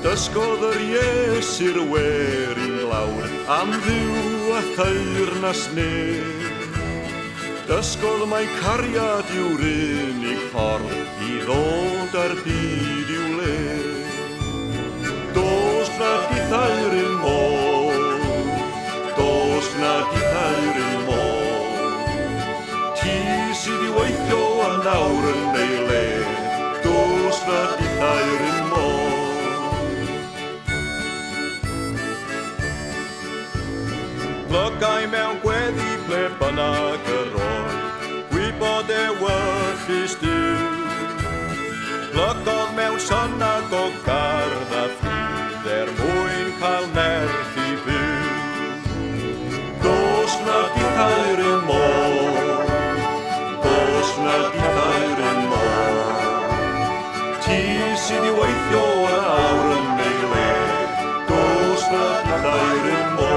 Dysgodd yr Iesir werin glawr am ddiw a thaurnas neb. Dysgodd mai cariad yw'r unig ffordd i ddod ar hyd i'w le. Dos na di thauryn môr, dos na di thauryn môr. Ti sydd i weithio a nawr yn ei le, dos na di thauryn môr. Glygau mewn gweddi ble bynnag yr oed, gwybod e wyllus Duw. Glygodd mewn synagog gardd a ffrwydd mwyn cael nerth i fyw. Dos na di thauryn môr, dos na di thauryn môr. Ti sydd i weithio a awr yn ei le, dos na di thauryn môr.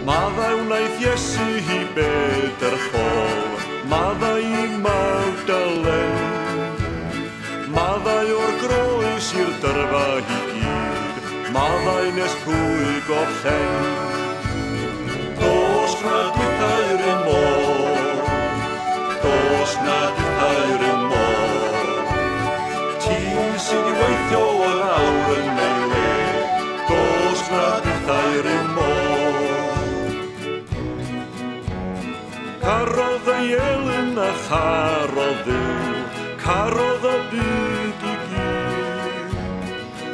Maddau wnaeth Iesu i Bedr ffôl, maddau i Magdalen. Maddau o'r groes i'r dyrfa i gyd, maddau nes pwy gollen. Dos na di thauryn môr, dos na di thauryn môr. Ti sydd i weithio ar awr yn ei le, dos na di thauryn môr. Carodd ei Elin a charodd Dduw, carodd y byd i gyd.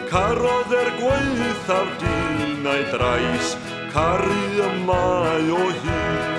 Carodd gweithaf dyn a'i drais, caru y mae o hyd.